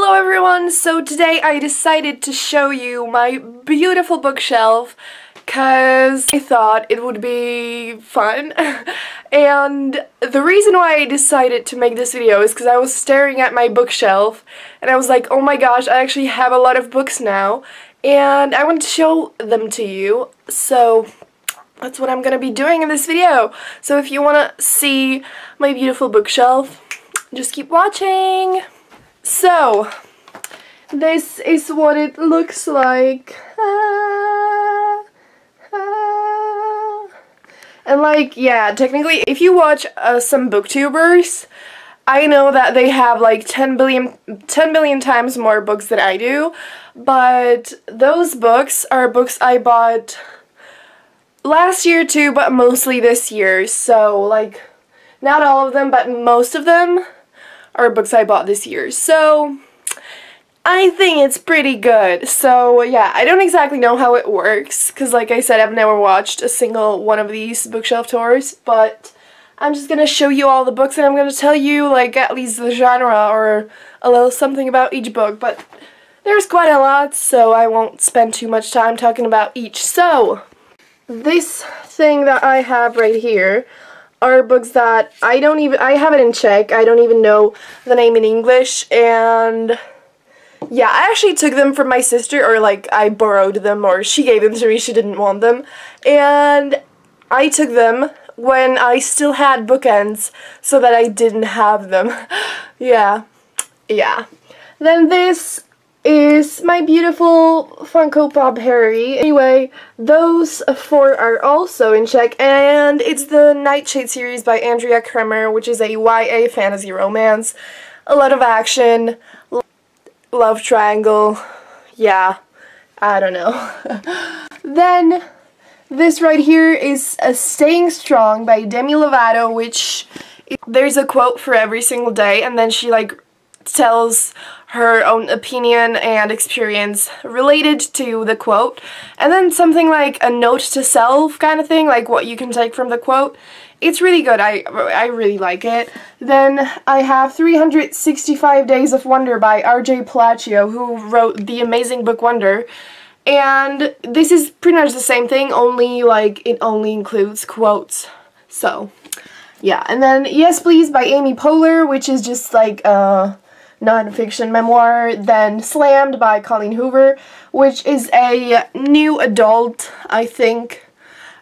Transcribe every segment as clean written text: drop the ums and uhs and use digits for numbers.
Hello everyone! So today I decided to show you my beautiful bookshelf because I thought it would be fun. And the reason why I decided to make this video is because I was staring at my bookshelf and I was like, oh my gosh, I actually have a lot of books now and I want to show them to you. So that's what I'm gonna be doing in this video. So if you want to see my beautiful bookshelf, just keep watching. So, this is what it looks like. And like, yeah, technically, if you watch some booktubers, I know that they have like 10 billion times more books than I do, but those books are books I bought last year too, but mostly this year. So, like, not all of them, but most of them are books I bought this year, so I think it's pretty good. So yeah, I don't exactly know how it works, because like I said, I've never watched a single one of these bookshelf tours, but I'm just gonna show you all the books and I'm gonna tell you like at least the genre or a little something about each book, but there's quite a lot, so I won't spend too much time talking about each. So, this thing that I have right here are books that I have it in Czech, I don't even know the name in English, and yeah, I actually took them from my sister, or like I borrowed them, or she gave them to me, she didn't want them, and I took them when I still had bookends so that I didn't have them. yeah. Then this is my beautiful Funko Pop Harry. Anyway, those four are also in Czech, and it's the Nightshade series by Andrea Kremer, which is a YA fantasy romance. A lot of action, love triangle, yeah, I don't know. Then, this right here is Staying Strong by Demi Lovato, which there's a quote for every single day, and then she like tells her own opinion and experience related to the quote, and then something like a note to self kind of thing, like what you can take from the quote. It's really good. I really like it. Then I have 365 Days of Wonder by R.J. Palacio, who wrote the amazing book Wonder, and this is pretty much the same thing, only like it only includes quotes. So yeah, and then Yes Please by Amy Poehler, which is just like non-fiction memoir. Then Slammed by Colleen Hoover, which is a new adult, I think,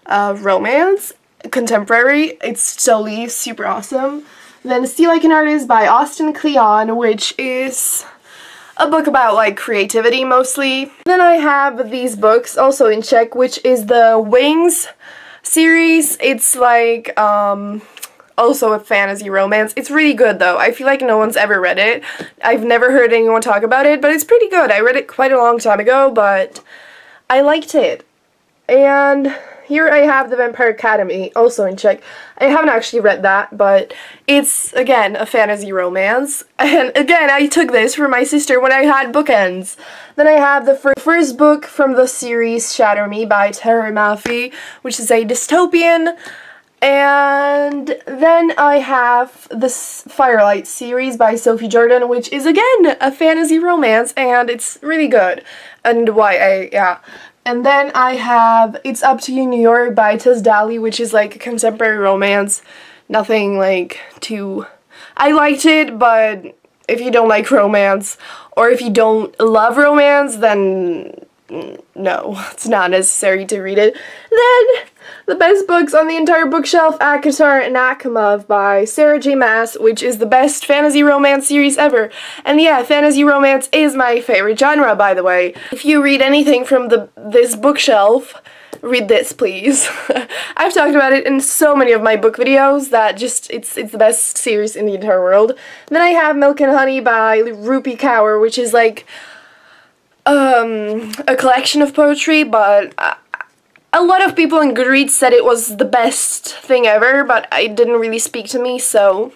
romance, contemporary. It's totally super awesome. Then Steal Like an Artist by Austin Kleon, which is a book about like creativity mostly. Then I have these books also in Czech, which is the Wings series. It's like also a fantasy romance. It's really good though. I feel like no one's ever read it. I've never heard anyone talk about it, but it's pretty good. I read it quite a long time ago, but I liked it. And here I have The Vampire Academy, also in Czech. I haven't actually read that, but it's, again, a fantasy romance. And again, I took this from my sister when I had bookends. Then I have the first book from the series Shatter Me by Terry Maffei, which is a dystopian. And then I have the Firelight series by Sophie Jordan, which is again a fantasy romance, and it's really good. And YA, yeah. And then I have It's Up to You New York by Tess Daly, which is like a contemporary romance. Nothing like too... I liked it, but if you don't like romance, or if you don't love romance, then no, it's not necessary to read it. Then, the best books on the entire bookshelf, ACOTAR and Akhimov by Sarah J. Maas, which is the best fantasy romance series ever. And yeah, fantasy romance is my favorite genre, by the way. If you read anything from this bookshelf, read this, please. I've talked about it in so many of my book videos that just, it's the best series in the entire world. And then I have Milk and Honey by Rupi Kaur, which is like a collection of poetry, but a lot of people in Goodreads said it was the best thing ever, but it didn't really speak to me, so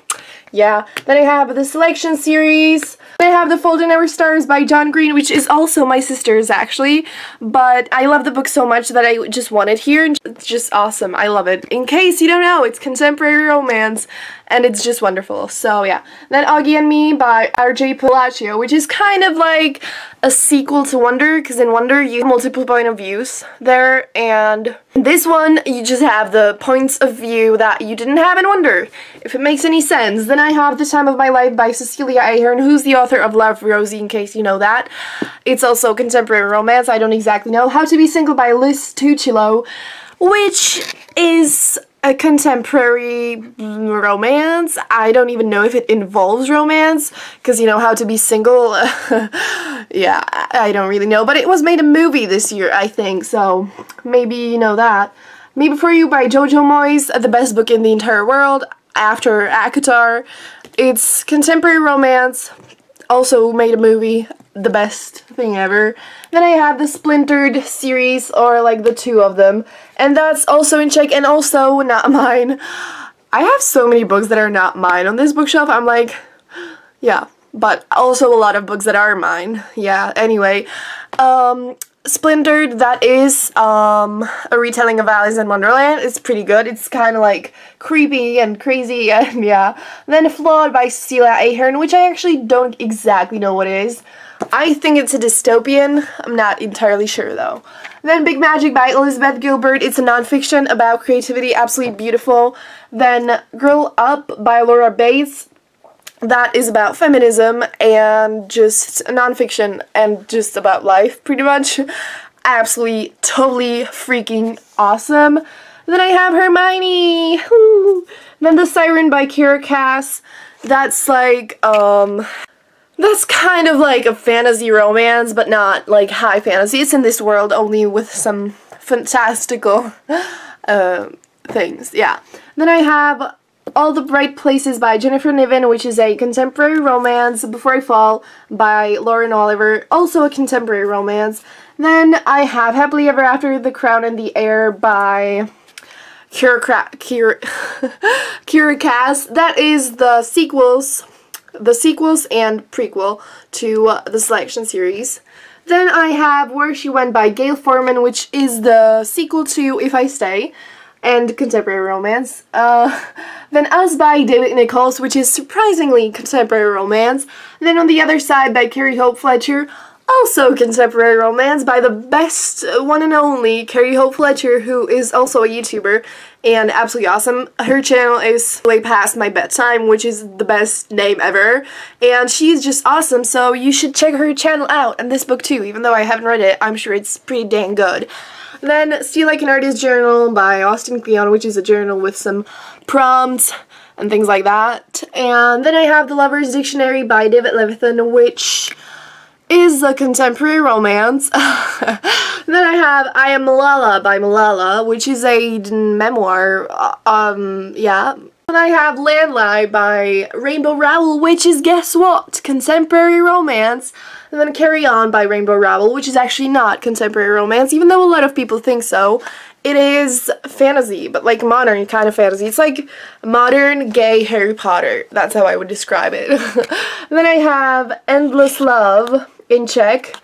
yeah. Then I have the Selection series. I have The Fault in Our Stars by John Green, which is also my sister's actually, but I love the book so much that I just want it here, and it's just awesome. I love it. In case you don't know, it's contemporary romance, and it's just wonderful. So yeah. Then Augie and Me by R.J. Palacio, which is kind of like a sequel to Wonder, because in Wonder you have multiple point of views there, and in this one you just have the points of view that you didn't have in Wonder, if it makes any sense. Then I have The Time of My Life by Cecilia Ahern, who's the author of Love, Rosie, in case you know that. It's also contemporary romance, I don't exactly know. How to Be Single by Liz Tuccillo, which is a contemporary romance. I don't even know if it involves romance, because you know, How to Be Single, yeah, I don't really know, but it was made a movie this year, I think, so maybe you know that. Me Before You by Jojo Moyes, the best book in the entire world, after ACOTAR. It's contemporary romance, also made a movie, the best thing ever. Then I have the Splintered series, or like the two of them, and that's also in Czech and also not mine. I have so many books that are not mine on this bookshelf, I'm like, yeah, but also a lot of books that are mine. Yeah, anyway, Splintered, that is a retelling of Alice in Wonderland. It's pretty good. It's kind of like creepy and crazy, and yeah. Then Flawed by Cecilia Ahern, which I actually don't exactly know what it is. I think it's a dystopian. I'm not entirely sure though. Then Big Magic by Elizabeth Gilbert. It's a nonfiction about creativity, absolutely beautiful. Then Grow Up by Laura Bates. That is about feminism and just nonfiction and just about life, pretty much. Absolutely, totally freaking awesome. Then I have Hermione. Woo. Then The Siren by Kiera Cass. That's like, that's kind of like a fantasy romance, but not like high fantasy. It's in this world, only with some fantastical things, yeah. Then I have All the Bright Places by Jennifer Niven, which is a contemporary romance. Before I Fall by Lauren Oliver, also a contemporary romance. Then I have Happily Ever After, The Crown and the Air by Kiera Cass. That is the sequels and prequel to the Selection series. Then I have Where She Went by Gail Forman, which is the sequel to If I Stay, and contemporary romance. Then Us by David Nichols, which is surprisingly contemporary romance. And then on the other side by Carrie Hope Fletcher, also contemporary romance by the best one and only Carrie Hope Fletcher, who is also a YouTuber and absolutely awesome. Her channel is Way Past My Bedtime, which is the best name ever, and she's just awesome, so you should check her channel out, and this book too. Even though I haven't read it, I'm sure it's pretty dang good. Then Steal Like an Artist Journal by Austin Kleon, which is a journal with some prompts and things like that. And then I have The Lover's Dictionary by David Levithan, which is a contemporary romance. Then I have I Am Malala by Malala, which is a memoir, yeah. And I have Landline by Rainbow Rowell, which is, guess what, contemporary romance. And then Carry On by Rainbow Rowell, which is actually not contemporary romance, even though a lot of people think so. It is fantasy, but like modern kind of fantasy. It's like modern gay Harry Potter. That's how I would describe it. And then I have Endless Love in Czech.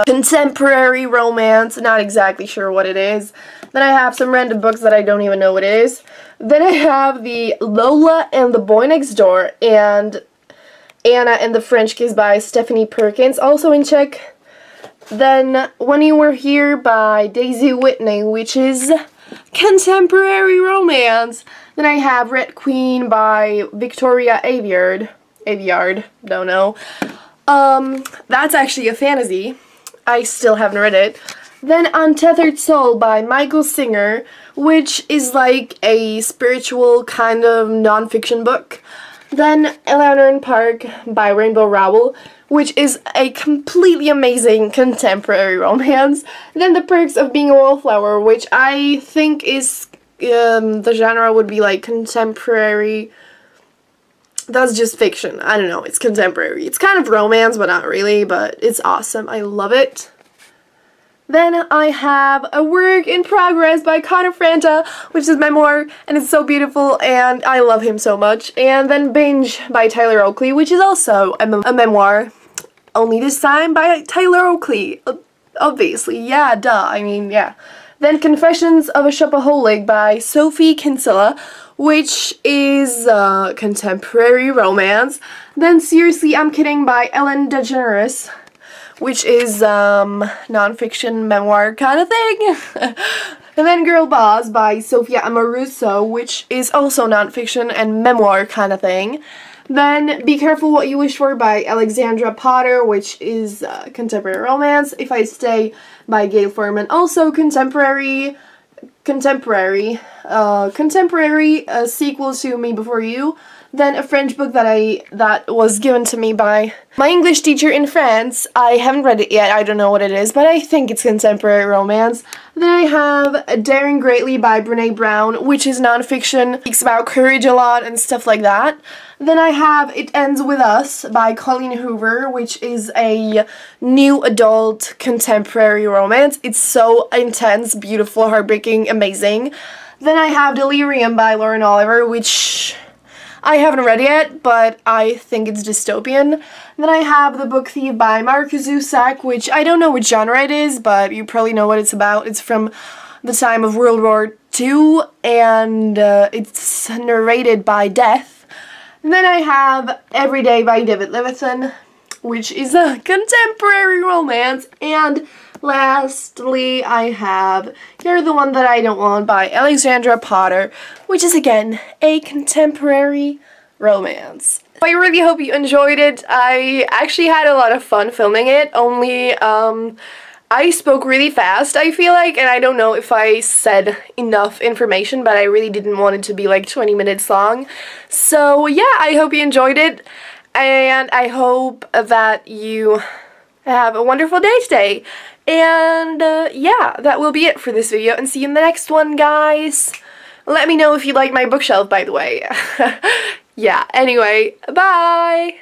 Contemporary romance, not exactly sure what it is. Then I have some random books that I don't even know what it is. Then I have the Lola and the Boy Next Door and Anna and the French Kiss by Stephanie Perkins, also in Czech. Then When You Were Here by Daisy Whitney, which is contemporary romance. Then I have Red Queen by Victoria Aveyard, don't know. That's actually a fantasy. I still haven't read it. Then Untethered Soul by Michael Singer, which is like a spiritual kind of non-fiction book. Then Eleanor in Park by Rainbow Rowell, which is a completely amazing contemporary romance. And then The Perks of Being a Wallflower, which I think is, the genre would be like contemporary. That's just fiction. I don't know. It's contemporary. It's kind of romance, but not really, but it's awesome. I love it. Then I have A Work in Progress by Connor Franta, which is a memoir, and it's so beautiful, and I love him so much. And then Binge by Tyler Oakley, which is also a memoir, only this time by Tyler Oakley. Obviously, yeah, duh, I mean, yeah. Then Confessions of a Shopaholic by Sophie Kinsella, which is contemporary romance. Then Seriously I'm Kidding by Ellen DeGeneres, which is non-fiction memoir kind of thing. And then Girl Boss by Sophia Amoruso, which is also non-fiction and memoir kind of thing. Then Be Careful What You Wish For by Alexandra Potter, which is contemporary romance. If I Stay by Gail Forman, also contemporary sequel to Me Before You. Then a French book that was given to me by my English teacher in France. I haven't read it yet, I don't know what it is, but I think it's contemporary romance. Then I have Daring Greatly by Brené Brown, which is nonfiction, speaks about courage a lot and stuff like that. Then I have It Ends With Us by Colleen Hoover, which is a new adult contemporary romance. It's so intense, beautiful, heartbreaking, amazing. Then I have Delirium by Lauren Oliver, which I haven't read yet, but I think it's dystopian. Then I have The Book Thief by Mark Zusak, which I don't know which genre it is, but you probably know what it's about. It's from the time of World War II, and it's narrated by Death. And then I have Every Day by David Levithan, which is a contemporary romance. And lastly, I have You're the One That I Don't Want by Alexandra Potter, which is again a contemporary romance. I really hope you enjoyed it. I actually had a lot of fun filming it, only I spoke really fast, I feel like, and I don't know if I said enough information, but I really didn't want it to be like 20 minutes long. So yeah, I hope you enjoyed it, and I hope that you have a wonderful day today. And yeah, that will be it for this video, and see you in the next one, guys. Let me know if you like my bookshelf, by the way. Yeah, anyway, bye!